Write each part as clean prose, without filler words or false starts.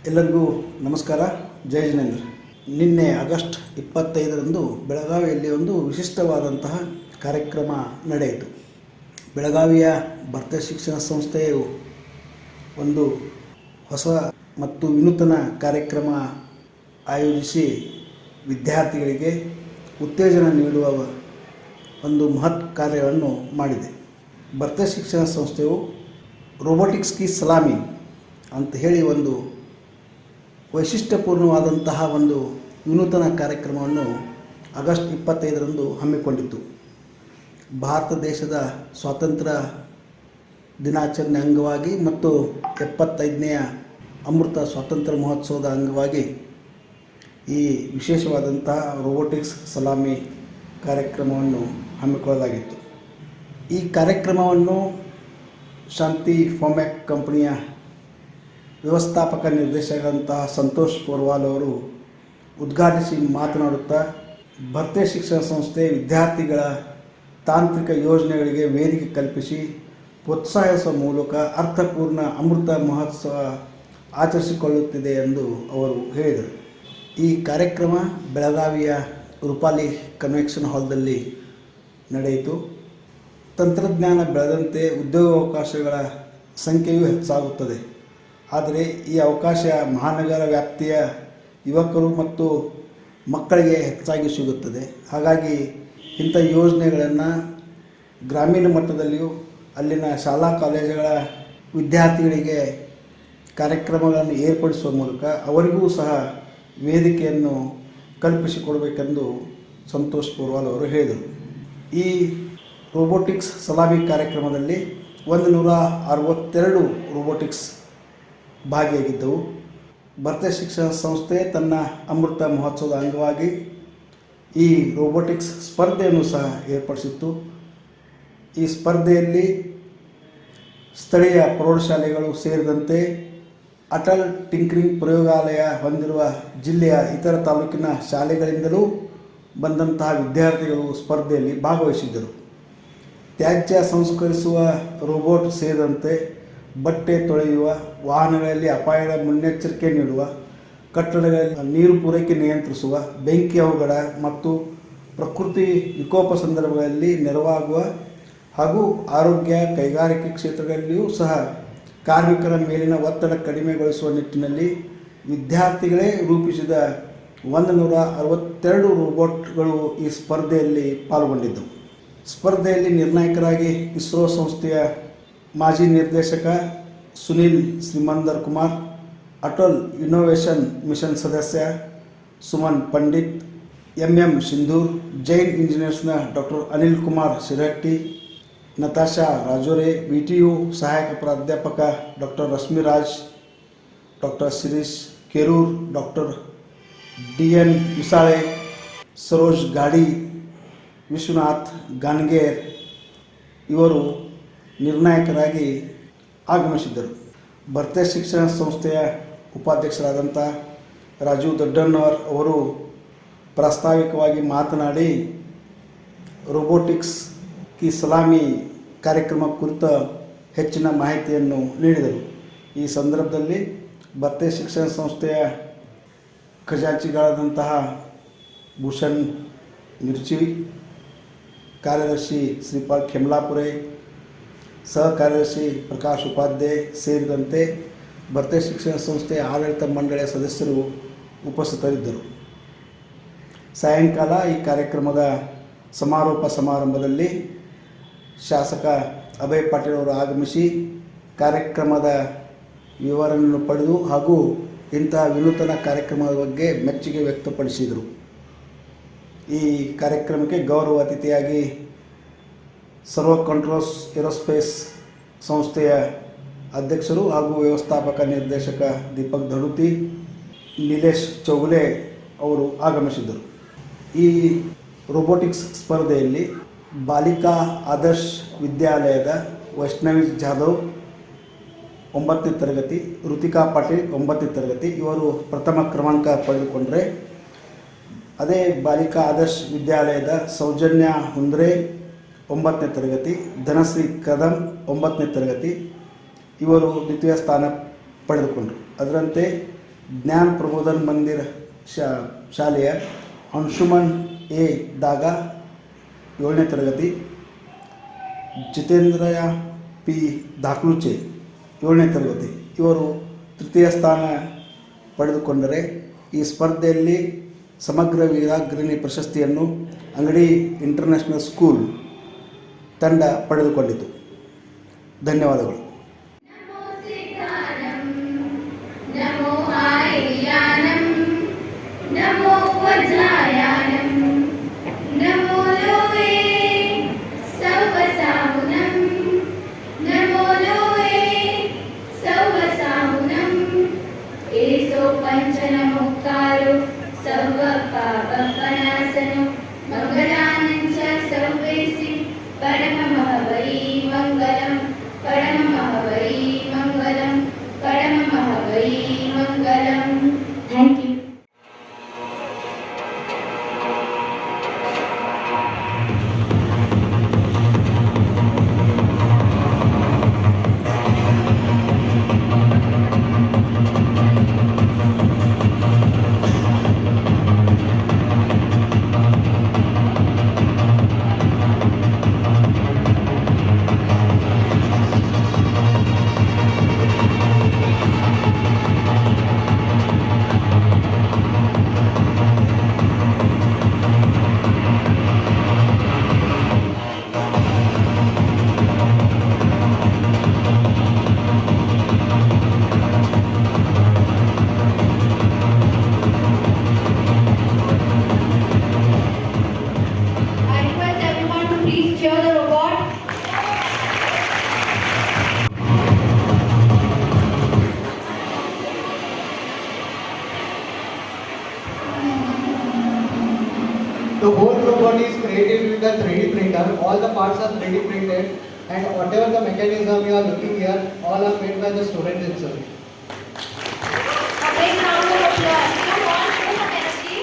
ಎಲ್ಲರಿಗೂ ನಮಸ್ಕಾರ. ಜೈ ಜಿನೇಂದ್ರ. ನಿನ್ನೆ ಆಗಸ್ಟ್ 25ರಂದು ಬೆಳಗಾವಿಯಲ್ಲಿ ಒಂದು ವಿಶಿಷ್ಟವಾದಂತಹ ಕಾರ್ಯಕ್ರಮ ನಡೆಯಿತು. ಬೆಳಗಾವಿಯ ಭಾರತೀಯ ಶಿಕ್ಷಣ ಸಂಸ್ಥೆಯು ಒಂದು ಹೊಸ ಮತ್ತು ವಿನೂತನ ಕಾರ್ಯಕ್ರಮ ಆಯೋಜಿಸಿ ವಿದ್ಯಾರ್ಥಿಗಳಿಗೆ ಉತ್ತೇಜನ ನೀಡುವ ಒಂದು ಮಹತ್ ಕಾರ್ಯವನ್ನು ಮಾಡಿದೆ. ಭಾರತೀಯ ಶಿಕ್ಷಣ ಸಂಸ್ಥೆಯು ರೋಬೋಟಿಕ್ಸ್ ಕಿ ಸಲಾಮಿ ಅಂತ ಹೇಳಿ ಒಂದು ವೈಶಿಷ್ಟ್ಯಪೂರ್ಣವಾದಂತಹ ಒಂದು ವಿನೂತನ ಕಾರ್ಯಕ್ರಮವನ್ನು ಆಗಸ್ಟ್ 25ರಂದು ಹಮ್ಮಿಕೊಂಡಿತ್ತು. ಭಾರತ ದೇಶದ ಸ್ವಾತಂತ್ರ್ಯ ದಿನಾಚರಣೆ ಅಂಗವಾಗಿ ಮತ್ತು 75ನೆಯ ಅಮೃತ ಸ್ವಾತಂತ್ರ್ಯ ಮಹೋತ್ಸವದ ಅಂಗವಾಗಿ ಈ ವಿಶೇಷವಾದಂತಹ ರೋಬೋಟಿಕ್ಸ್ ಸಲಾಮಿ ಕಾರ್ಯಕ್ರಮವನ್ನು ಹಮ್ಮಿಕೊಳ್ಳಲಾಗಿತ್ತು. ಈ ಕಾರ್ಯಕ್ರಮವನ್ನು ಶಾಂತಿ ಫೋಮ್ಯಾಕ್ ಕಂಪನಿಯ ವ್ಯವಸ್ಥಾಪಕ ನಿರ್ದೇಶಕರಂತಹ ಸಂತೋಷ್ ಪೋರ್ವಾಲ್ ಅವರು ಉದ್ಘಾಟಿಸಿ ಮಾತನಾಡುತ್ತಾ, ಭಾರತೀಯ ಶಿಕ್ಷಣ ಸಂಸ್ಥೆ ವಿದ್ಯಾರ್ಥಿಗಳ ತಾಂತ್ರಿಕ ಯೋಜನೆಗಳಿಗೆ ವೇದಿಕೆ ಕಲ್ಪಿಸಿ ಪ್ರೋತ್ಸಾಹಿಸುವ ಮೂಲಕ ಅರ್ಥಪೂರ್ಣ ಅಮೃತ ಮಹೋತ್ಸವ ಆಚರಿಸಿಕೊಳ್ಳುತ್ತಿದೆ ಎಂದು ಅವರು ಹೇಳಿದರು. ಈ ಕಾರ್ಯಕ್ರಮ ಬೆಳಗಾವಿಯ ರೂಪಾಲಿ ಕನ್ವೆನ್ಷನ್ ಹಾಲ್ದಲ್ಲಿ ನಡೆಯಿತು. ತಂತ್ರಜ್ಞಾನ ಬೆಳೆದಂತೆ ಉದ್ಯೋಗಾವಕಾಶಗಳ ಸಂಖ್ಯೆಯೂ ಹೆಚ್ಚಾಗುತ್ತದೆ. ಆದರೆ ಈ ಅವಕಾಶ ಮಹಾನಗರ ವ್ಯಾಪ್ತಿಯ ಯುವಕರು ಮತ್ತು ಮಕ್ಕಳಿಗೆ ಹೆಚ್ಚಾಗಿ ಸಿಗುತ್ತದೆ. ಹಾಗಾಗಿ ಇಂಥ ಯೋಜನೆಗಳನ್ನು ಗ್ರಾಮೀಣ ಮಟ್ಟದಲ್ಲಿಯೂ ಅಲ್ಲಿನ ಶಾಲಾ ಕಾಲೇಜುಗಳ ವಿದ್ಯಾರ್ಥಿಗಳಿಗೆ ಕಾರ್ಯಕ್ರಮಗಳನ್ನು ಏರ್ಪಡಿಸುವ ಮೂಲಕ ಅವರಿಗೂ ಸಹ ವೇದಿಕೆಯನ್ನು ಕಲ್ಪಿಸಿಕೊಡಬೇಕೆಂದು ಸಂತೋಷ್ ಪೋರ್ವಾಲ್ ಅವರು ಹೇಳಿದರು. ಈ ರೋಬೋಟಿಕ್ಸ್ ಸಲಾಮಿ ಕಾರ್ಯಕ್ರಮದಲ್ಲಿ 162 ರೋಬೋಟಿಕ್ಸ್ ಭಾಗಿಯಾಗಿದ್ದವು. ಭಾರತೀಯ ಶಿಕ್ಷಣ ಸಂಸ್ಥೆ ತನ್ನ ಅಮೃತ ಮಹೋತ್ಸವದ ಅಂಗವಾಗಿ ಈ ರೋಬೋಟಿಕ್ಸ್ ಸ್ಪರ್ಧೆಯನ್ನು ಸಹ ಏರ್ಪಡಿಸಿತ್ತು. ಈ ಸ್ಪರ್ಧೆಯಲ್ಲಿ ಸ್ಥಳೀಯ ಪ್ರೌಢಶಾಲೆಗಳು ಸೇರಿದಂತೆ ಅಟಲ್ ಟಿಂಕರಿಂಗ್ ಪ್ರಯೋಗಾಲಯ ಹೊಂದಿರುವ ಜಿಲ್ಲೆಯ ಇತರ ತಾಲೂಕಿನ ಶಾಲೆಗಳಿಂದಲೂ ಬಂದಂತಹ ವಿದ್ಯಾರ್ಥಿಗಳು ಸ್ಪರ್ಧೆಯಲ್ಲಿ ಭಾಗವಹಿಸಿದ್ದರು. ತ್ಯಾಜ್ಯ ಸಂಸ್ಕರಿಸುವ ರೋಬೋಟ್ ಸೇರಿದಂತೆ ಬಟ್ಟೆ ತೊಳೆಯುವ, ವಾಹನಗಳಲ್ಲಿ ಅಪಾಯದ ಮುನ್ನೆಚ್ಚರಿಕೆ ನೀಡುವ, ಕಟ್ಟಡಗಳಲ್ಲಿ ನೀರು ಪೂರೈಕೆ ನಿಯಂತ್ರಿಸುವ, ಬೆಂಕಿ ಅವಘಡ ಮತ್ತು ಪ್ರಕೃತಿ ವಿಕೋಪ ಸಂದರ್ಭಗಳಲ್ಲಿ ನೆರವಾಗುವ ಹಾಗೂ ಆರೋಗ್ಯ, ಕೈಗಾರಿಕೆ ಕ್ಷೇತ್ರಗಳಲ್ಲಿಯೂ ಸಹ ಕಾರ್ಮಿಕರ ಮೇಲಿನ ಒತ್ತಡ ಕಡಿಮೆಗೊಳಿಸುವ ನಿಟ್ಟಿನಲ್ಲಿ ವಿದ್ಯಾರ್ಥಿಗಳೇ ರೂಪಿಸಿದ 162 ರೋಬೋಟ್ಗಳು ಈ ಸ್ಪರ್ಧೆಯಲ್ಲಿ ಪಾಲ್ಗೊಂಡಿದ್ದವು. ಸ್ಪರ್ಧೆಯಲ್ಲಿ ನಿರ್ಣಾಯಕರಾಗಿ ಇಸ್ರೋ ಸಂಸ್ಥೆಯ ಮಾಜಿ ನಿರ್ದೇಶಕ ಸುನಿಲ್ ಸಿಮಂದರ್ ಕುಮಾರ್, ಅಟಲ್ ಇನ್ನೋವೇಷನ್ ಮಿಷನ್ ಸದಸ್ಯ ಸುಮನ್ ಪಂಡಿತ್, ಎಂ ಸಿಂಧೂರ್, ಜೈನ್ ಇಂಜಿನಿಯರ್ಸ್ನ ಡಾಕ್ಟರ್ ಅನಿಲ್ ಕುಮಾರ್ ಶಿರಹಟ್ಟಿ, ನತಾಶಾ ರಾಜೋರೆ, VTU ಸಹಾಯಕ ಪ್ರಾಧ್ಯಾಪಕ doctor Rashmiraj, doctor Shirish Kerur, doctor DN Visale, Saroj Gadi, Vishwanath Ganger ಇವರು ನಿರ್ಣಾಯಕರಾಗಿ ಆಗಮಿಸಿದ್ದರು. ಭಾರತೀಯ ಶಿಕ್ಷಣ ಸಂಸ್ಥೆಯ ಉಪಾಧ್ಯಕ್ಷರಾದಂಥ ರಾಜೀವ್ ದೊಡ್ಡಣ್ಣವರ್ ಅವರು ಪ್ರಾಸ್ತಾವಿಕವಾಗಿ ಮಾತನಾಡಿ ರೋಬೋಟಿಕ್ಸ್ ಕಿ ಸಲಾಮಿ ಕಾರ್ಯಕ್ರಮ ಕುರಿತ ಹೆಚ್ಚಿನ ಮಾಹಿತಿಯನ್ನು ನೀಡಿದರು. ಈ ಸಂದರ್ಭದಲ್ಲಿ ಭಾರತೀಯ ಶಿಕ್ಷಣ ಸಂಸ್ಥೆಯ ಖಜಾಂಚಿಗಳಾದಂತಹ ಭೂಷಣ್ ಮಿರ್ಚಿ, ಕಾರ್ಯದರ್ಶಿ ಶ್ರೀಪಾಲ್ ಖೆಮ್ಲಾಪುರೆ, ಸಹ ಕಾರ್ಯದರ್ಶಿ ಪ್ರಕಾಶ್ ಉಪಾಧ್ಯಾಯ ಸೇರಿದಂತೆ ಭಾರತೀಯ ಶಿಕ್ಷಣ ಸಂಸ್ಥೆಯ ಆಡಳಿತ ಮಂಡಳಿಯ ಸದಸ್ಯರು ಉಪಸ್ಥಿತರಿದ್ದರು. ಸಾಯಂಕಾಲ ಈ ಕಾರ್ಯಕ್ರಮದ ಸಮಾರೋಪ ಸಮಾರಂಭದಲ್ಲಿ ಶಾಸಕ ಅಭಯ್ ಪಾಟೀಲ್ ಅವರು ಆಗಮಿಸಿ ಕಾರ್ಯಕ್ರಮದ ವಿವರಣೆಯನ್ನು ಪಡೆದು ಹಾಗೂ ಇಂತಹ ವಿನೂತನ ಕಾರ್ಯಕ್ರಮದ ಬಗ್ಗೆ ಮೆಚ್ಚುಗೆ ವ್ಯಕ್ತಪಡಿಸಿದರು. ಈ ಕಾರ್ಯಕ್ರಮಕ್ಕೆ ಗೌರವ ಅತಿಥಿಯಾಗಿ ಸರ್ವ ಕಂಟ್ರೋಲ್ಸ್ ಏರೋಸ್ಪೇಸ್ ಸಂಸ್ಥೆಯ ಅಧ್ಯಕ್ಷರು ಹಾಗೂ ವ್ಯವಸ್ಥಾಪಕ ನಿರ್ದೇಶಕ ದೀಪಕ್ ಧಡುತಿ, ನಿಲೇಶ್ ಚೌಗುಲೆ ಅವರು ಆಗಮಿಸಿದ್ದರು. ಈ ರೋಬೋಟಿಕ್ಸ್ ಸ್ಪರ್ಧೆಯಲ್ಲಿ ಬಾಲಿಕಾ ಆದರ್ಶ್ ವಿದ್ಯಾಲಯದ ವೈಷ್ಣವಿ ಜಾಧವ್ 9ನೇ ತರಗತಿ, ಋತಿಕಾ ಪಾಟೀಲ್ 9ನೇ ತರಗತಿ ಇವರು ಪ್ರಥಮ ಕ್ರಮಾಂಕ ಪಡೆದುಕೊಂಡರೆ, ಅದೇ ಬಾಲಿಕಾ ಆದರ್ಶ್ ವಿದ್ಯಾಲಯದ ಸೌಜನ್ಯ ಹುಂದ್ರೆ 9ನೇ ತರಗತಿ, ಧನಶ್ರೀ ಕದಂ 9ನೇ ತರಗತಿ ಇವರು ದ್ವಿತೀಯ ಸ್ಥಾನ ಪಡೆದುಕೊಂಡರು. ಅದರಂತೆ ज्ञान प्रबोधन मंदिर ಶಾಲೆಯ ಅಂಶುಮನ್ ಎ ದಾಗ 7ನೇ ತರಗತಿ, ಜಿತೇಂದ್ರ ಪಿ ಧಾಕ್ಲುಚೆ 7ನೇ ತರಗತಿ ಇವರು ತೃತೀಯ ಸ್ಥಾನ ಪಡೆದುಕೊಂಡರೆ ಈ ಸ್ಪರ್ಧೆಯಲ್ಲಿ ಸಮಗ್ರ ವೀರಾಗ್ರಣಿ ಪ್ರಶಸ್ತಿಯನ್ನು ಅಂಗಡಿ ಇಂಟರ್ನ್ಯಾಷನಲ್ ಸ್ಕೂಲ್ ತಂಡ ಪಡೆದುಕೊಂಡಿತು. ಧನ್ಯವಾದಗಳು. नमो वज्रायानं नमो लोहे सवसाहुनं नमो लोहे सवसाहुनं एसो पञ्चनमुक्कारो सर्वपापनाशनो मङ्गलानं च सर्वेसि परममः वै मङ्गलं परममः वै मङ्गलं परममः वै मङ्गलं. Thank you. The whole robot is created with a 3D printer. All the parts are 3D printed, and whatever the mechanism you are looking here, all are made by the student itself. A big round of applause. Come on, show some energy.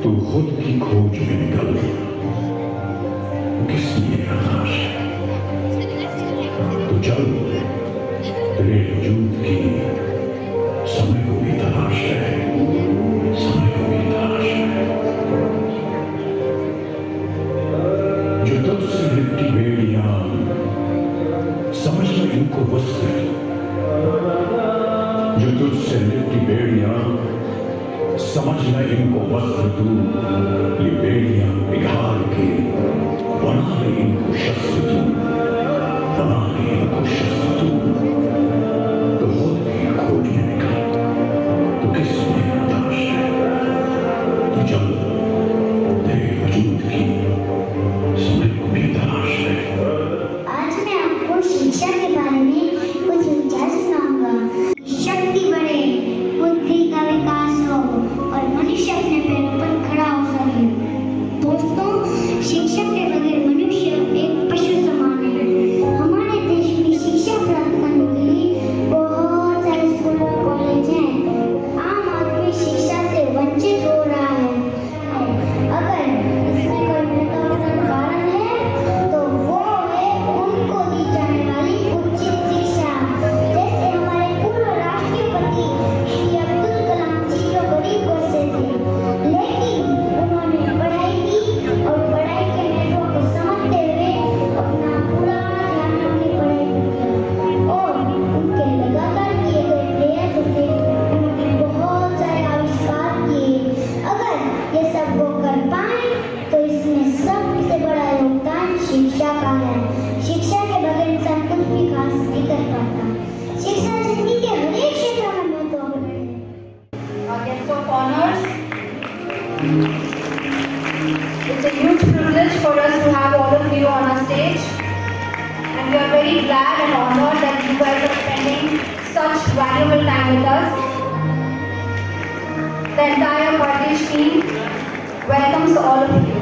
तू खुद की खोज में निकल, किस लिए तलाश है? तो चल, तेरे वजूद की समय को भी तलाश है, समय को भी तलाश है। जो तुझसे लिपटी बेड़ियां, समझ लो इनको वस्त्र। जो तुझसे लिपटी बेड़ियां, समझना इनको वस्त्र तू, ये बेड़ियां पिघाल के बना ले इनको शस्त्र तू, बना ले इनको शस्त्र तू। तो खुद की खोज में निकल, तो किस में तलाश है? तो चल, तेरे वजूद की समय को भी तलाश है। आज मैं आपको शिक्षा के बारे में कुछ विचार सुनाऊंगा। शक्ति बढ़े, बुद्धि का विकास हो और मनुष्य अपने पैरों पर खड़ा हो सके। दोस्तों, शिक्षा के बगैर मनुष्य एक पशु समान है। हमारे देश में शिक्षा प्राप्त करने के लिए बहुत सारे स्कूल और कॉलेज हैं। आम आदमी शिक्षा से वंचित हो रहा है। अगर इसमें कोई महत्वपूर्ण कारण है तो वो है उनको दी जाने वाली उचित शिक्षा। जैसे हमारे पूर्व राष्ट्रपति श्री अब्दुल कलाम जी जो गरीब घर से थे, लेकिन उन्होंने पढ़ाई की और पढ़ाई के महत्व को समझते हुए अपना पूरा ध्यान अपनी पढ़ाई पर दिया और उनके लगातार किए गए प्रयासों से उन्होंने बहुत सारे आविष्कार किए। अगर ये सब वो कर पाए तो इसमें सबसे बड़ा योगदान शिक्षा का है। शिक्षा के बगैर इंसान कुछ भी खास नहीं कर पाता। शिक्षा जिंदगी के हर एक क्षेत्र में महत्वपूर्ण है। Guest of honors, it's a huge privilege for us to have all of you on our stage, and we are very glad and honored that you guys are spending such valuable time with us. The entire Pardesh team welcomes all of you.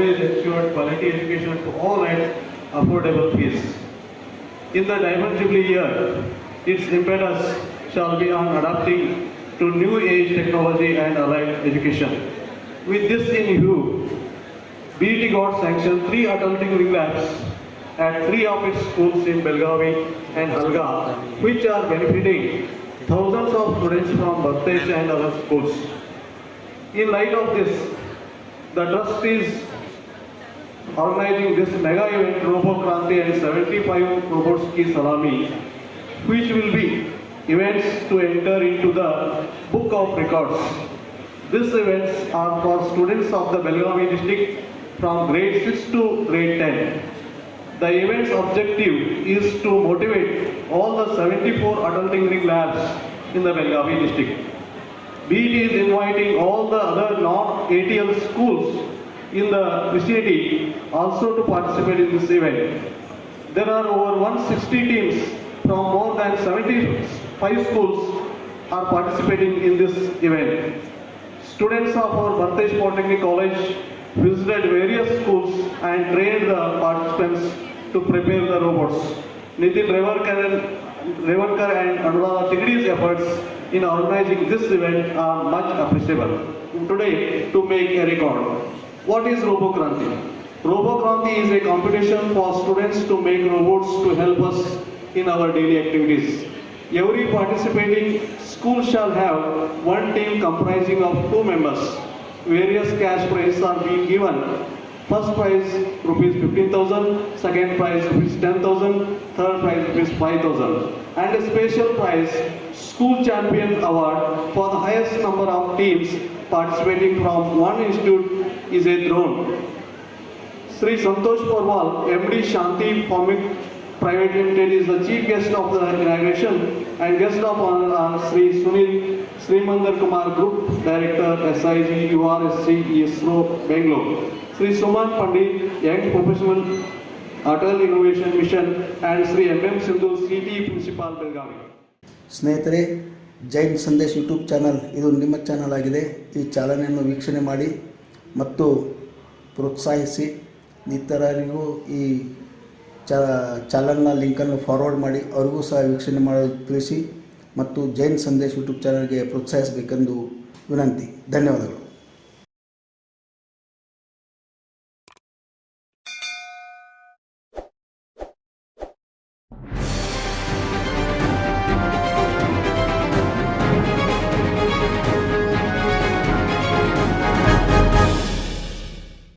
always ensured quality education to all at affordable fees. In the Diamond Jubilee year, its impetus shall be on adapting to new age technology and allied education. With this in view, BET got sanctioned 3 adulting ring labs at 3 of its schools in Belgavi and Halga, which are benefiting thousands of students from Bhatesh and other schools. In light of this, the trust is organizing this mega event RoboKranti and 75 Robots Ki Salami, which will be events to enter into the Book of Records. These events are for students of the Belgavi district from grade 6 to grade 10. The event's objective is to motivate all the 74 adulting ring labs in the Belgavi district. BET is inviting all the other non-ATL schools in the vicinity also to participate in this event. There are over 160 teams from more than 75 schools are participating in this event. Students of our Bhatesh Polytechnic College visited various schools and trained the participants to prepare the robots. Nitin Revankar and Anuradha Tigdi's efforts in organizing this event are much appreciable. Today, to make a record, what is RoboKranti? RoboKranti is a competition for students to make robots to help us in our daily activities. Every participating school shall have one team comprising of 2 members. Various cash prizes are being given. First prize rupees 15,000, second prize rupees 10,000, third prize rupees 5,000, and a special prize, School Champion Award, for the highest number of teams participating from one institute is a drone. Sri Santosh Porwal, MD Shanti Formic Private Limited, is the chief guest of the inauguration, and guest of honor are Sri Sunil Srimandar Kumar Group Director, SIG URSC ISRO Bangalore, Sri Suman Pandit, Young Professional Atal Innovation Mission, and Sri MM Sindhu, CT Principal Belgavi. ಸ್ನೇಹಿತರೆ, Jain Sandesh YouTube channel ಇದು ನಿಮ್ಮ channel ಆಗಿದೆ. ಈ ಚಾನಲನ್ನು ವೀಕ್ಷಣೆ ಮಾಡಿ ಮತ್ತು ಪ್ರೋತ್ಸಾಹಿಸಿ. ಇತರರಿಗೂ ಈ ಚಾನಲ್ನ ಲಿಂಕನ್ನು ಫಾರ್ವರ್ಡ್ ಮಾಡಿ ಅವರಿಗೂ ಸಹ ವೀಕ್ಷಣೆ ಮಾಡಲು ತಿಳಿಸಿ ಮತ್ತು ಜೈನ್ ಸಂದೇಶ್ ಯೂಟ್ಯೂಬ್ ಚಾನಲ್ಗೆ ಪ್ರೋತ್ಸಾಹಿಸಬೇಕೆಂದು ವಿನಂತಿ. ಧನ್ಯವಾದಗಳು.